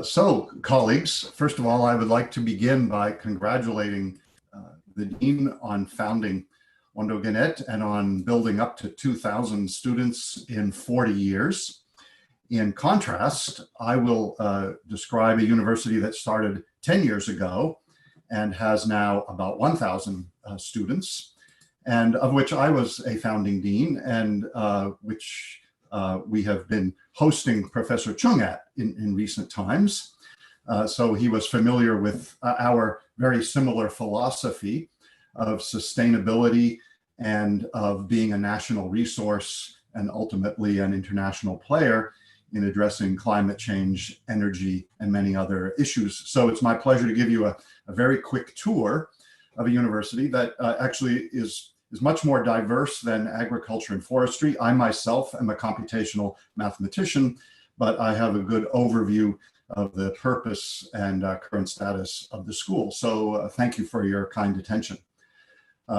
So, colleagues, first of all, I would like to begin by congratulating the Dean on founding Ondogenet and on building up to 2,000 students in 40 years. In contrast, I will describe a university that started 10 years ago and has now about 1,000 students, and of which I was a founding dean, and which we have been hosting Professor Chung at in recent times. So he was familiar with our very similar philosophy of sustainability and of being a national resource and ultimately an international player in addressing climate change, energy, and many other issues. So it's my pleasure to give you a very quick tour of a university that actually is much more diverse than agriculture and forestry. I myself am a computational mathematician, but I have a good overview of the purpose and current status of the school. So thank you for your kind attention.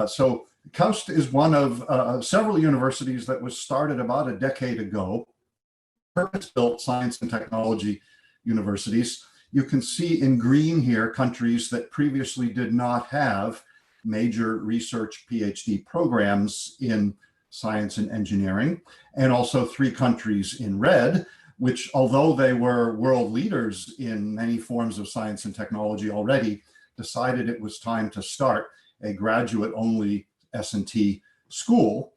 So KAUST is one of several universities that was started about a decade ago, purpose-built science and technology universities. You can see in green here countries that previously did not have major research PhD programs in science and engineering, and also 3 countries in red, which, although they were world leaders in many forms of science and technology already, decided it was time to start a graduate-only S&T school,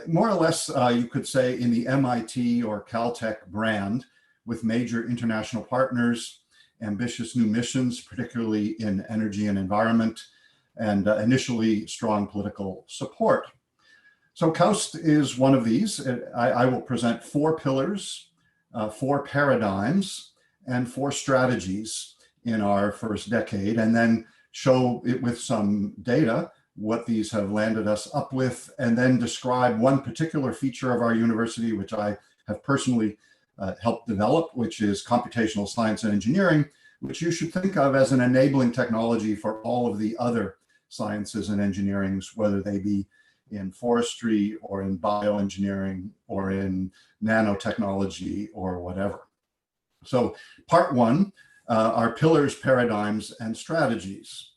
more or less, you could say, in the MIT or Caltech brand, with major international partners, ambitious new missions, particularly in energy and environment, and initially strong political support. So KAUST is one of these. I will present 4 pillars, 4 paradigms, and 4 strategies in our first decade, and then show it with some data what these have landed us up with, and then describe one particular feature of our university, which I have personally helped develop, which is computational science and engineering, which you should think of as an enabling technology for all of the other sciences and engineerings, whether they be in forestry or in bioengineering or in nanotechnology or whatever. So part 1 are pillars, paradigms, and strategies.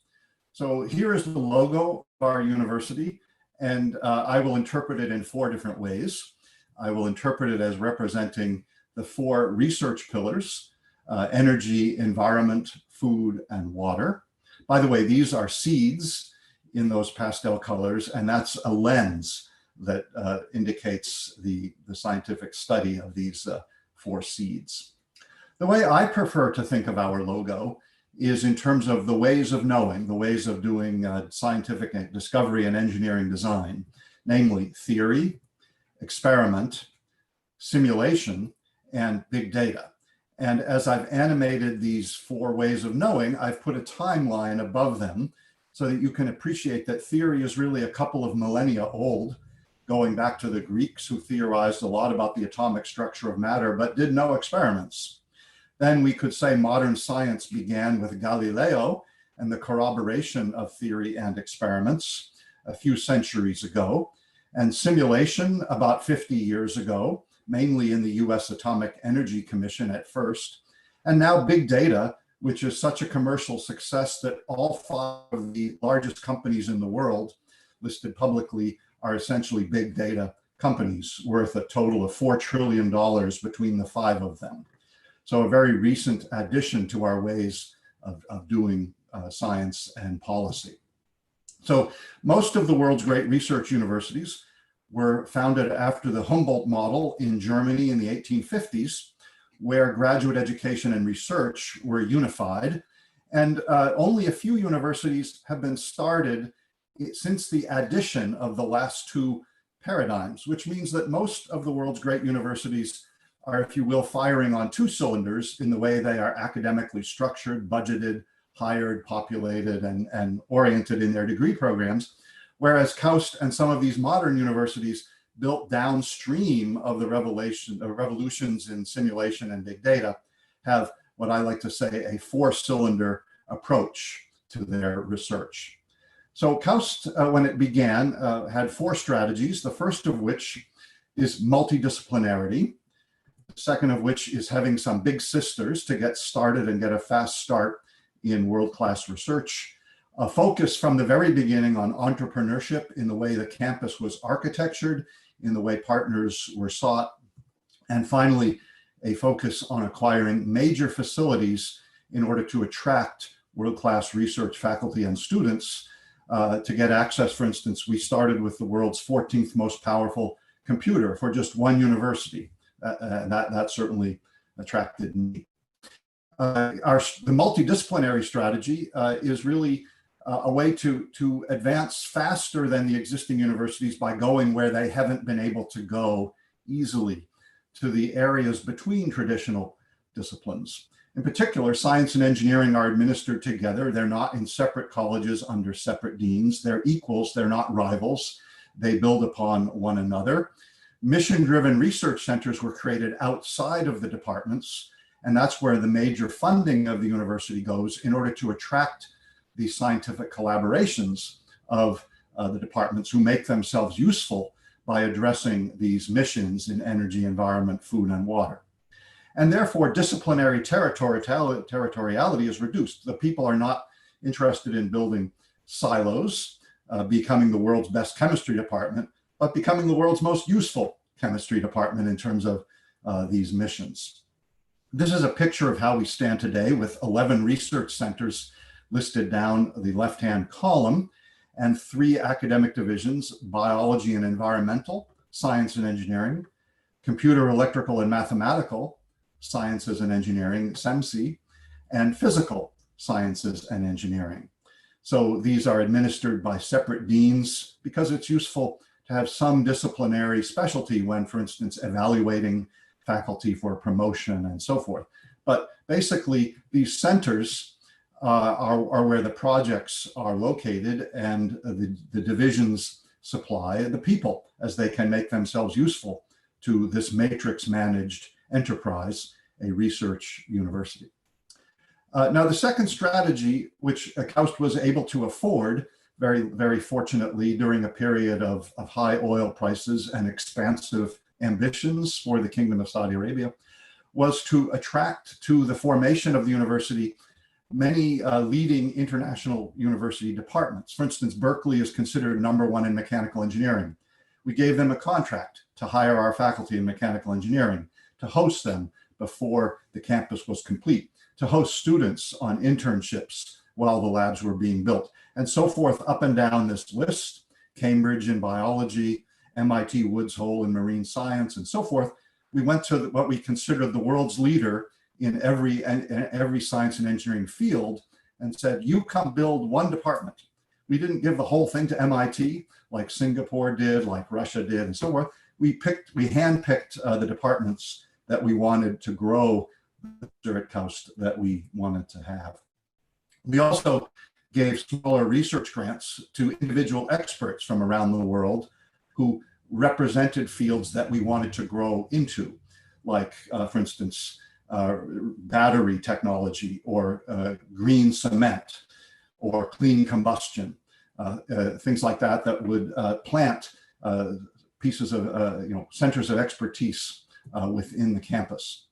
So here is the logo of our university, and I will interpret it in 4 different ways. I will interpret it as representing the 4 research pillars: energy, environment, food, and water. By the way, these are seeds in those pastel colors, and that's a lens that indicates the scientific study of these 4 seeds. The way I prefer to think of our logo is in terms of the ways of knowing, the ways of doing scientific discovery and engineering design, namely theory, experiment, simulation, and big data. And as I've animated these 4 ways of knowing, I've put a timeline above them so that you can appreciate that theory is really a couple of millennia old, going back to the Greeks, who theorized a lot about the atomic structure of matter, but did no experiments. Then we could say modern science began with Galileo and the corroboration of theory and experiments a few centuries ago, and simulation about 50 years ago, mainly in the US Atomic Energy Commission at first, and now big data, which is such a commercial success that all 5 of the largest companies in the world listed publicly are essentially big data companies worth a total of $4 trillion between the 5 of them. So a very recent addition to our ways of doing science and policy. So most of the world's great research universities were founded after the Humboldt model in Germany in the 1850s, where graduate education and research were unified. And only a few universities have been started since the addition of the last 2 paradigms, which means that most of the world's great universities are, if you will, firing on 2 cylinders in the way they are academically structured, budgeted, hired, populated, and oriented in their degree programs. Whereas KAUST and some of these modern universities built downstream of the revolutions in simulation and big data have what I like to say a 4-cylinder approach to their research. So KAUST, when it began, had 4 strategies, the first of which is multidisciplinarity. The second of which is having some big sisters to get started and get a fast start in world-class research. A focus from the very beginning on entrepreneurship in the way the campus was architectured, in the way partners were sought. And finally, a focus on acquiring major facilities in order to attract world-class research faculty and students to get access. For instance, we started with the world's 14th most powerful computer for just one university. That certainly attracted me. The multidisciplinary strategy is really a way to advance faster than the existing universities by going where they haven't been able to go easily, to the areas between traditional disciplines. In particular, science and engineering are administered together. They're not in separate colleges under separate deans. They're equals, they're not rivals. They build upon one another. Mission-driven research centers were created outside of the departments, and that's where the major funding of the university goes in order to attract the scientific collaborations of the departments who make themselves useful by addressing these missions in energy, environment, food, and water. And therefore, disciplinary territoriality is reduced. The people are not interested in building silos, becoming the world's best chemistry department, but becoming the world's most useful chemistry department in terms of these missions. This is a picture of how we stand today with 11 research centers listed down the left-hand column and 3 academic divisions: biology and environmental, science and engineering, computer, electrical, and mathematical, sciences and engineering, SEMSI, and physical sciences and engineering. So these are administered by separate deans because it's useful to have some disciplinary specialty when, for instance, evaluating faculty for promotion and so forth. But basically, these centers are where the projects are located, and the divisions supply the people as they can make themselves useful to this matrix managed enterprise, a research university. Now, the second strategy, which KAUST was able to afford, very fortunately, during a period of high oil prices and expansive ambitions for the Kingdom of Saudi Arabia, was to attract to the formation of the university many leading international university departments. For instance, Berkeley is considered #1 in mechanical engineering. We gave them a contract to hire our faculty in mechanical engineering, to host them before the campus was complete, to host students on internships while the labs were being built, and so forth up and down this list. Cambridge in biology, MIT Woods Hole in marine science, and so forth. We went to what we considered the world's leader in every science and engineering field and said, you come build one department. We didn't give the whole thing to MIT like Singapore did, like Russia did, and so forth. We handpicked the departments that we wanted to grow at KAUST that we wanted to have. We also gave smaller research grants to individual experts from around the world who represented fields that we wanted to grow into, like, for instance, battery technology, or green cement, or clean combustion, things like that, that would plant pieces of, centers of expertise within the campus.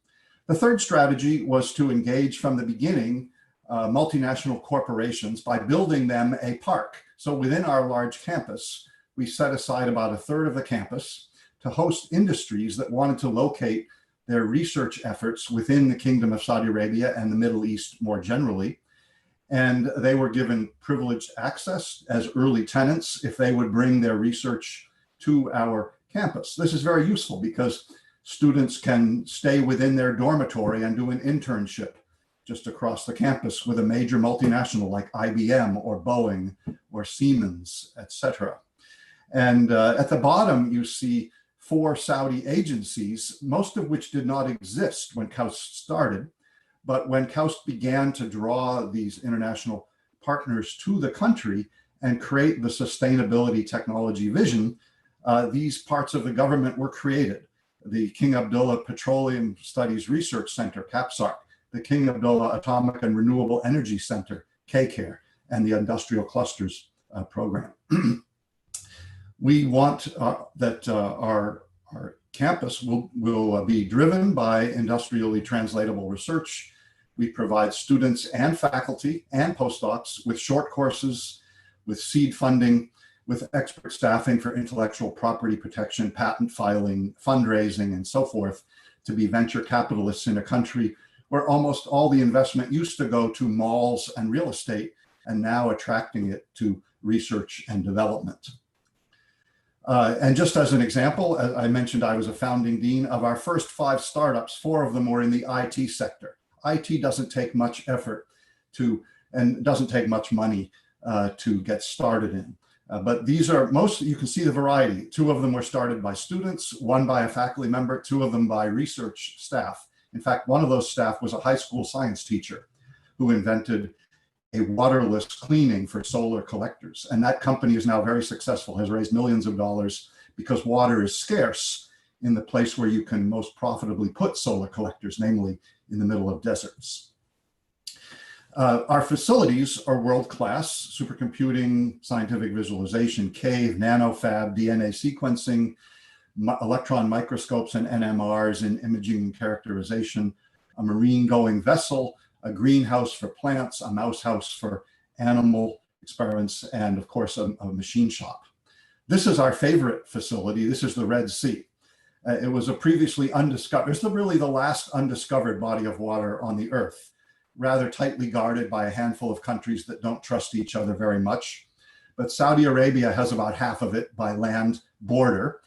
The third strategy was to engage from the beginning multinational corporations by building them a park. So within our large campus, we set aside about 1/3 of the campus to host industries that wanted to locate their research efforts within the Kingdom of Saudi Arabia and the Middle East more generally. And they were given privileged access as early tenants if they would bring their research to our campus. This is very useful because students can stay within their dormitory and do an internship just across the campus with a major multinational like IBM or Boeing or Siemens, etc. And at the bottom, you see 4 Saudi agencies, most of which did not exist when KAUST started. But when KAUST began to draw these international partners to the country and create the sustainability technology vision, these parts of the government were created. The King Abdullah Petroleum Studies Research Center, CAPSARC, the King Abdullah Atomic and Renewable Energy Center, KCARE, and the Industrial Clusters Program. We want that our campus will be driven by industrially translatable research. We provide students and faculty and postdocs with short courses, with seed funding, with expert staffing for intellectual property protection, patent filing, fundraising, and so forth, to be venture capitalists in a country where almost all the investment used to go to malls and real estate, and now attracting it to research and development. And just as an example, as I mentioned, I was a founding dean of our first 5 startups. 4 of them were in the IT sector. IT doesn't take much effort to, and doesn't take much money to get started in. But these are you can see the variety. 2 of them were started by students, 1 by a faculty member, 2 of them by research staff. In fact, one of those staff was a high school science teacher who invented a waterless cleaning for solar collectors. And that company is now very successful, has raised millions of dollars because water is scarce in the place where you can most profitably put solar collectors, namely in the middle of deserts. Our facilities are world-class: supercomputing, scientific visualization, CAVE, nanofab, DNA sequencing, electron microscopes and NMRs in imaging and characterization, a marine-going vessel, a greenhouse for plants, a mouse house for animal experiments, and of course, a machine shop. This is our favorite facility. This is the Red Sea. It was a previously undiscovered, it's really the last undiscovered body of water on the Earth, rather tightly guarded by a handful of countries that don't trust each other very much. But Saudi Arabia has about half of it by land border.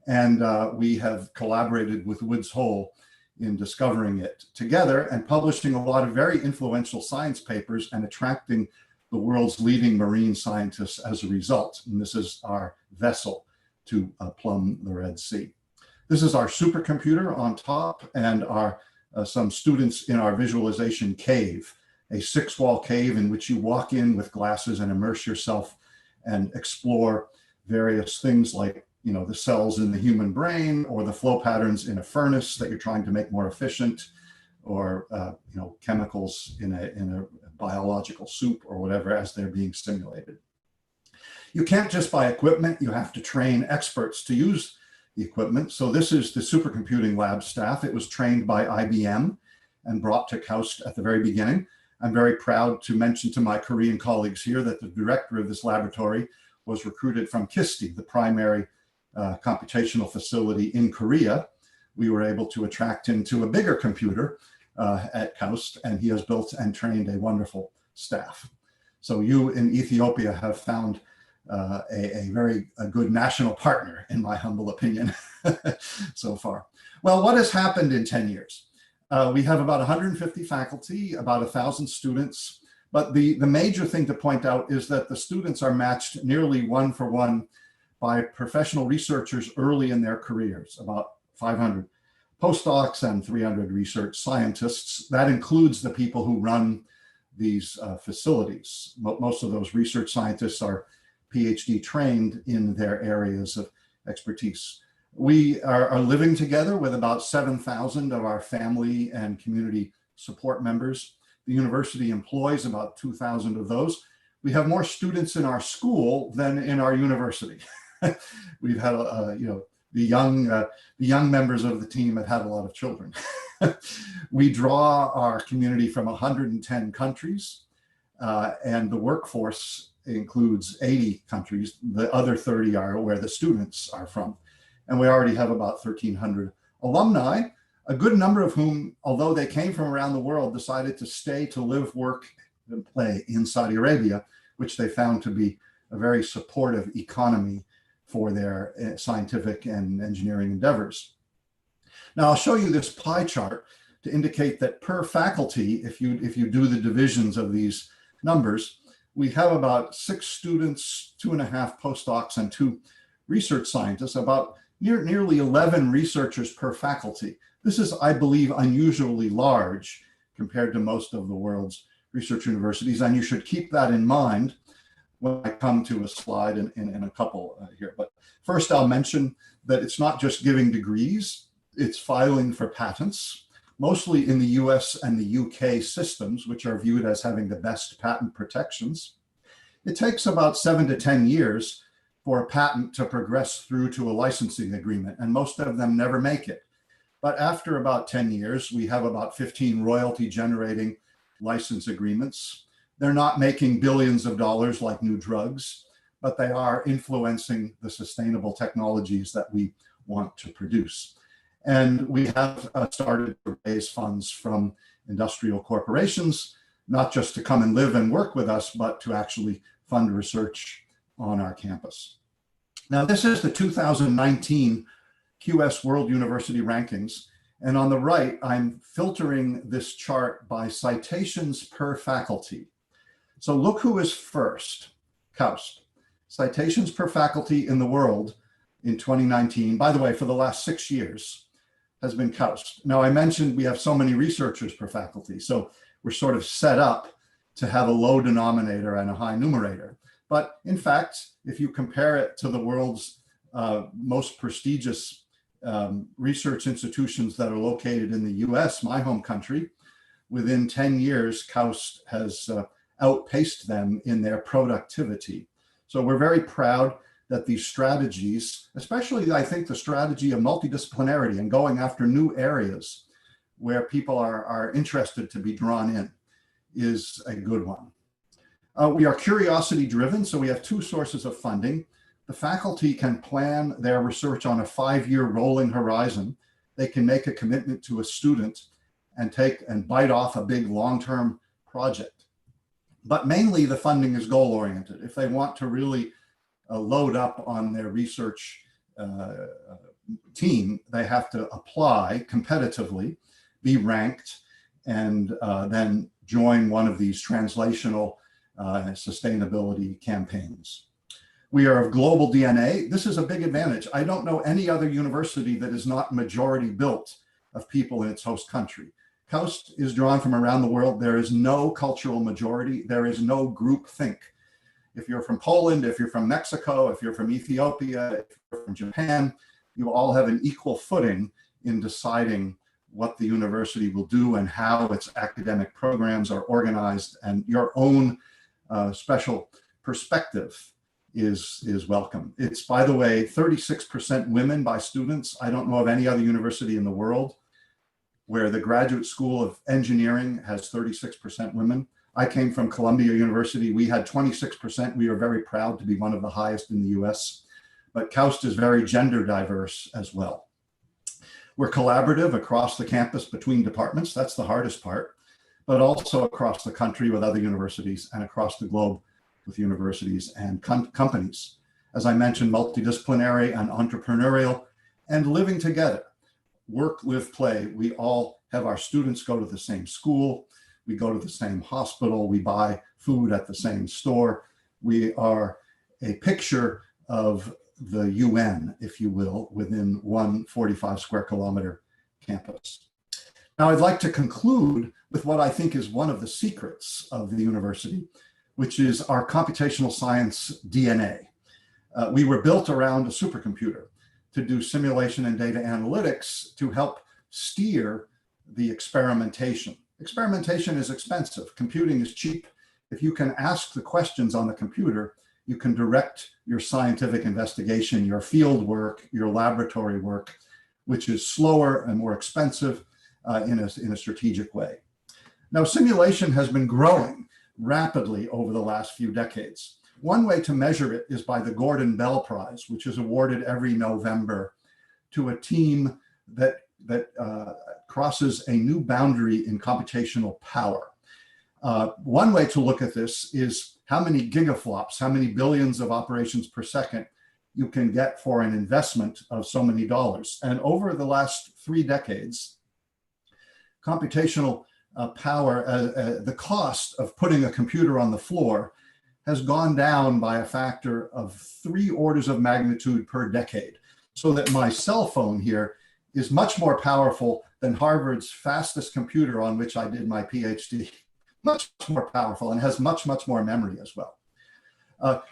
And we have collaborated with Woods Hole in discovering it together and publishing a lot of very influential science papers and attracting the world's leading marine scientists as a result. And this is our vessel to plumb the Red Sea. This is our supercomputer on top, and our some students in our visualization cave, a 6-wall cave in which you walk in with glasses and immerse yourself and explore various things like, you know, the cells in the human brain, or the flow patterns in a furnace that you're trying to make more efficient, or you know, chemicals in a biological soup or whatever as they're being simulated. You can't just buy equipment, you have to train experts to use the equipment. So this is the Supercomputing Lab staff. It was trained by IBM and brought to KAUST at the very beginning. I'm very proud to mention to my Korean colleagues here that the director of this laboratory was recruited from KISTI, the primary computational facility in Korea. We were able to attract him to a bigger computer at KAUST, and he has built and trained a wonderful staff. So you in Ethiopia have found a very good national partner, in my humble opinion, so far. Well, what has happened in 10 years? We have about 150 faculty, about 1,000 students, but the major thing to point out is that the students are matched nearly 1-for-1 by professional researchers early in their careers, about 500 postdocs and 300 research scientists. That includes the people who run these facilities. Most of those research scientists are PhD trained in their areas of expertise. We are living together with about 7,000 of our family and community support members. The university employs about 2,000 of those. We have more students in our school than in our university. We've had, you know, the young members of the team have had a lot of children. We draw our community from 110 countries, and the workforce includes 80 countries. The other 30 are where the students are from. And we already have about 1,300 alumni, a good number of whom, although they came from around the world, decided to stay to live, work, and play in Saudi Arabia, which they found to be a very supportive economy for their scientific and engineering endeavors. Now, I'll show you this pie chart to indicate that per faculty, if you do the divisions of these numbers, we have about 6 students, 2.5 postdocs, and 2 research scientists, about nearly 11 researchers per faculty. This is, I believe, unusually large compared to most of the world's research universities, and you should keep that in mind when I come to a slide in a couple here. But first, I'll mention that it's not just giving degrees, it's filing for patents, mostly in the US and the UK systems, which are viewed as having the best patent protections. It takes about 7 to 10 years for a patent to progress through to a licensing agreement, and most of them never make it. But after about 10 years, we have about 15 royalty generating license agreements. They're not making billions of dollars like new drugs, but they are influencing the sustainable technologies that we want to produce. And we have started to raise funds from industrial corporations, not just to come and live and work with us, but to actually fund research on our campus. Now, this is the 2019 QS World University Rankings. And on the right, I'm filtering this chart by citations per faculty. So look who is first, KAUST. Citations per faculty in the world in 2019, by the way, for the last 6 years, has been KAUST. Now, I mentioned we have so many researchers per faculty, so we're sort of set up to have a low denominator and a high numerator. But in fact, if you compare it to the world's most prestigious research institutions that are located in the US, my home country, within 10 years, KAUST has outpaced them in their productivity. So we're very proud that these strategies, especially I think the strategy of multidisciplinarity and going after new areas where people are interested to be drawn in, is a good one. We are curiosity driven, so we have 2 sources of funding. The faculty can plan their research on a 5-year rolling horizon. They can make a commitment to a student and bite off a big long-term project. But mainly the funding is goal-oriented. If they want to really load up on their research team, they have to apply competitively, be ranked, and then join one of these translational sustainability campaigns. We are of global DNA. This is a big advantage. I don't know any other university that is not majority built of people in its host country. KAUST is drawn from around the world. There is no cultural majority. There is no group think. If you're from Poland, if you're from Mexico, if you're from Ethiopia, if you're from Japan, you all have an equal footing in deciding what the university will do and how its academic programs are organized, and your own special perspective is welcome. It's, by the way, 36% women by students. I don't know of any other university in the world where the Graduate School of Engineering has 36% women. I came from Columbia University. We had 26%. We are very proud to be one of the highest in the US, but KAUST is very gender diverse as well. We're collaborative across the campus between departments. That's the hardest part, but also across the country with other universities and across the globe with universities and companies. As I mentioned, multidisciplinary and entrepreneurial and living together. Work, live, play. We all have our students go to the same school. We go to the same hospital. We buy food at the same store. We are a picture of the UN, if you will, within one 45 square kilometer campus. Now, I'd like to conclude with what I think is one of the secrets of the university, which is our computational science DNA. We were built around a supercomputer to do simulation and data analytics to help steer the experimentation. Experimentation is expensive. Computing is cheap. If you can ask the questions on the computer, you can direct your scientific investigation, your field work, your laboratory work, which is slower and more expensive in a strategic way. Now, simulation has been growing rapidly over the last few decades. One way to measure it is by the Gordon Bell Prize, which is awarded every November to a team that crosses a new boundary in computational power. One way to look at this is how many gigaflops, how many billions of operations per second you can get for an investment of so many dollars. And over the last 3 decades, computational power, the cost of putting a computer on the floor has gone down by a factor of 3 orders of magnitude per decade. So that my cell phone here is much more powerful than Harvard's fastest computer on which I did my PhD. Much more powerful and has much, much more memory as well.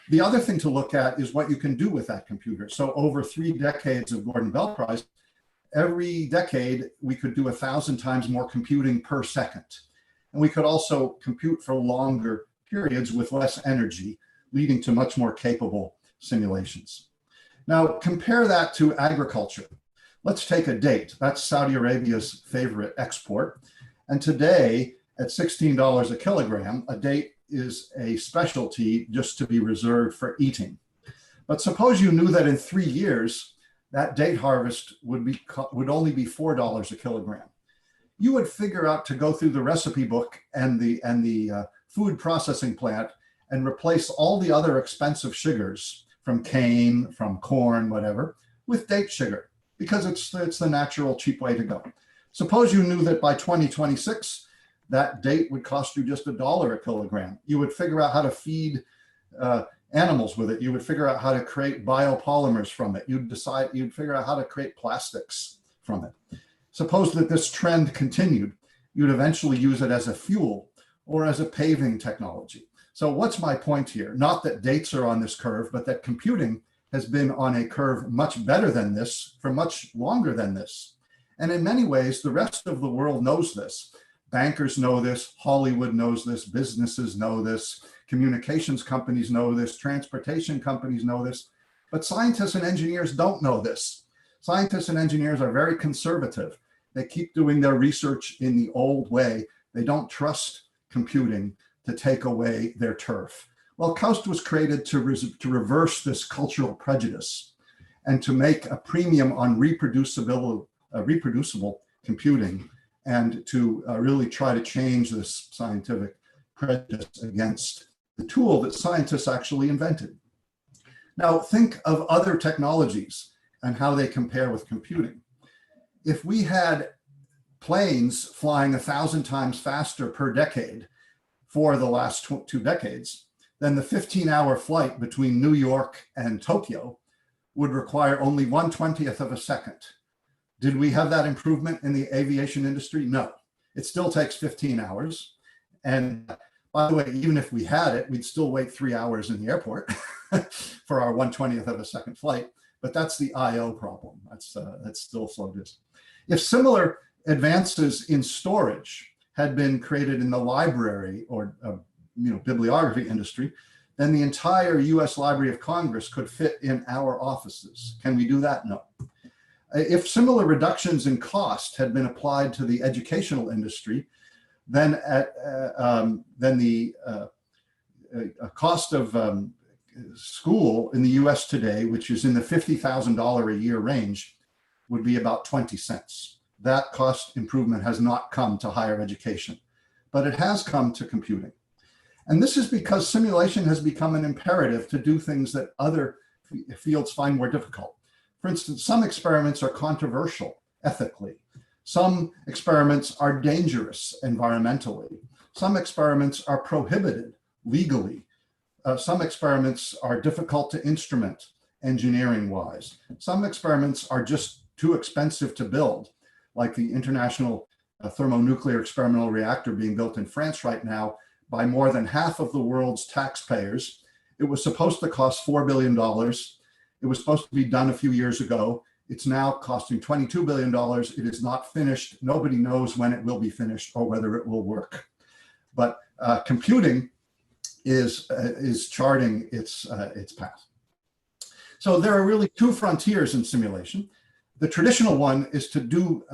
The other thing to look at is what you can do with that computer. So over 3 decades of Gordon Bell Prize, every decade we could do 1,000 times more computing per second. And we could also compute for longer periods with less energy, leading to much more capable simulations. Now compare that to agriculture. Let's take a date. That's Saudi Arabia's favorite export. And today at $16 a kilogram, a date is a specialty just to be reserved for eating. But suppose you knew that in 3 years, that date harvest would only be $4 a kilogram. You would figure out to go through the recipe book and the food processing plant and replace all the other expensive sugars from cane, from corn, whatever, with date sugar, because it's the natural, cheap way to go. Suppose you knew that by 2026, that date would cost you just $1 a kilogram. You would figure out how to feed animals with it. You would figure out how to create biopolymers from it. You'd figure out how to create plastics from it. Suppose that this trend continued, you'd eventually use it as a fuel or as a paving technology. So what's my point here? Not that dates are on this curve, but that computing has been on a curve much better than this for much longer than this. And in many ways, the rest of the world knows this. Bankers know this, Hollywood knows this, businesses know this, communications companies know this, transportation companies know this, but scientists and engineers don't know this. Scientists and engineers are very conservative. They keep doing their research in the old way. They don't trust computing to take away their turf. Well, KAUST was created to reverse this cultural prejudice and to make a premium on reproducible computing, and to really try to change this scientific prejudice against the tool that scientists actually invented. Now think of other technologies and how they compare with computing. If we had planes flying 1,000 times faster per decade for the last 2 decades, then the 15-hour flight between New York and Tokyo would require only 1/20th of a second. Did we have that improvement in the aviation industry? No. It still takes 15 hours. And by the way, even if we had it, we'd still wait 3 hours in the airport for our 1/20th of a second flight. But that's the I/O problem. That's still slow disk. If similar advances in storage had been created in the library or bibliography industry, then the entire US Library of Congress could fit in our offices. Can we do that? No. If similar reductions in cost had been applied to the educational industry, then the cost of school in the US today, which is in the $50,000 a year range, would be about 20 cents. That cost improvement has not come to higher education, but it has come to computing. And this is because simulation has become an imperative to do things that other fields find more difficult. For instance, some experiments are controversial ethically. Some experiments are dangerous environmentally. Some experiments are prohibited legally. Some experiments are difficult to instrument engineering-wise. Some experiments are just too expensive to build, like the International Thermonuclear Experimental Reactor being built in France right now by more than half of the world's taxpayers. It was supposed to cost $4 billion. It was supposed to be done a few years ago. It's now costing $22 billion. It is not finished. Nobody knows when it will be finished or whether it will work. But computing is charting its path. So there are really two frontiers in simulation. The traditional one is to do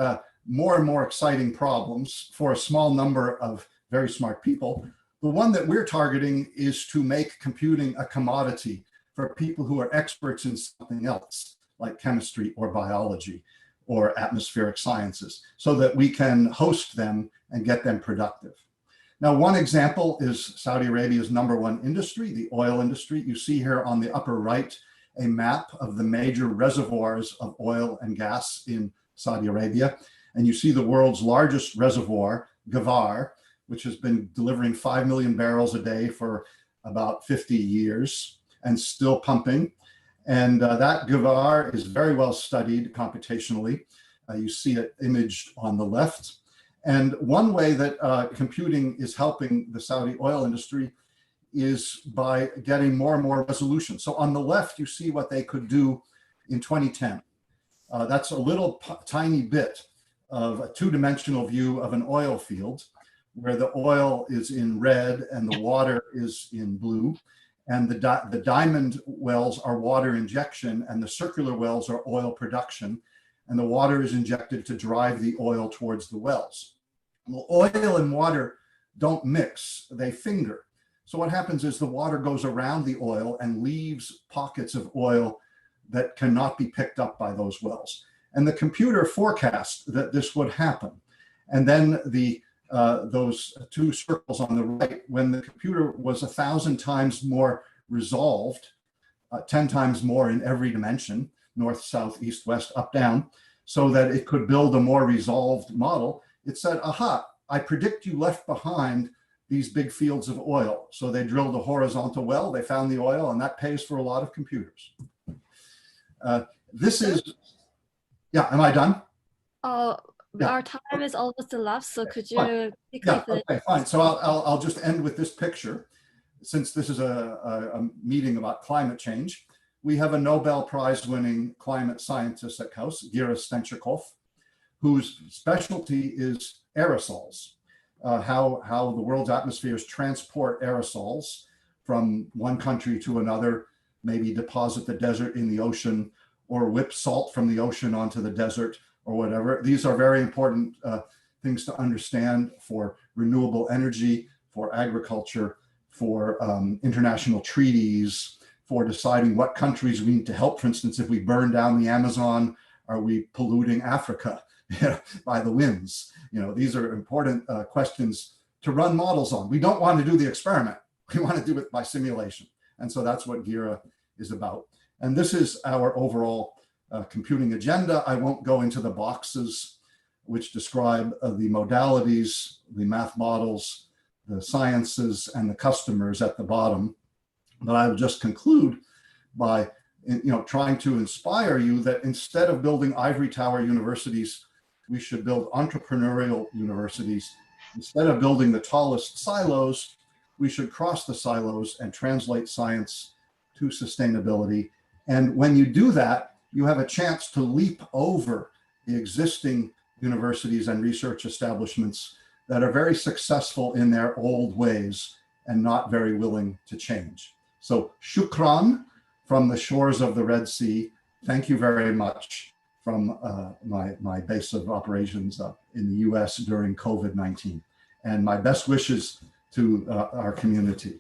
more and more exciting problems for a small number of very smart people. The one that we're targeting is to make computing a commodity for people who are experts in something else, like chemistry or biology or atmospheric sciences, so that we can host them and get them productive. Now, one example is Saudi Arabia's #1 industry, the oil industry. You see here on the upper right a map of the major reservoirs of oil and gas in Saudi Arabia. And you see the world's largest reservoir, Gawar, which has been delivering 5 million barrels a day for about 50 years and still pumping. And that Gawar is very well studied computationally. You see it imaged on the left. And one way that computing is helping the Saudi oil industry is by getting more and more resolution. So on the left, you see what they could do in 2010. That's a little tiny bit of a two-dimensional view of an oil field where the oil is in red and the water is in blue. And the diamond wells are water injection, and the circular wells are oil production. And the water is injected to drive the oil towards the wells. Well, oil and water don't mix, they finger. So what happens is the water goes around the oil and leaves pockets of oil that cannot be picked up by those wells. And the computer forecast that this would happen. And then those two circles on the right, when the computer was 1,000 times more resolved, 10 times more in every dimension, north, south, east, west, up, down, so that it could build a more resolved model, it said, aha, I predict you left behind these big fields of oil. So they drilled a horizontal well, they found the oil, and that pays for a lot of computers. This is, yeah, am I done? Yeah. Our time is almost elapsed, so could you quickly finish? Okay, fine. So I'll just end with this picture. Since this is a meeting about climate change, we have a Nobel Prize winning climate scientist at KAUST, Gira Stenchikov, whose specialty is aerosols, how the world's atmospheres transport aerosols from one country to another, maybe deposit the desert in the ocean or whip salt from the ocean onto the desert or whatever. These are very important things to understand for renewable energy, for agriculture, for international treaties, for deciding what countries we need to help. For instance, if we burn down the Amazon, are we polluting Africa by the winds? These are important questions to run models on. We don't want to do the experiment. We want to do it by simulation. And so that's what Gira is about. And this is our overall computing agenda. I won't go into the boxes which describe the modalities, the math models, the sciences, and the customers at the bottom. But I will just conclude by trying to inspire you that instead of building ivory tower universities, we should build entrepreneurial universities. Instead of building the tallest silos, we should cross the silos and translate science to sustainability. And when you do that, you have a chance to leap over the existing universities and research establishments that are very successful in their old ways and not very willing to change. So shukran from the shores of the Red Sea. Thank you very much from my base of operations in the US during COVID-19. And my best wishes to our community.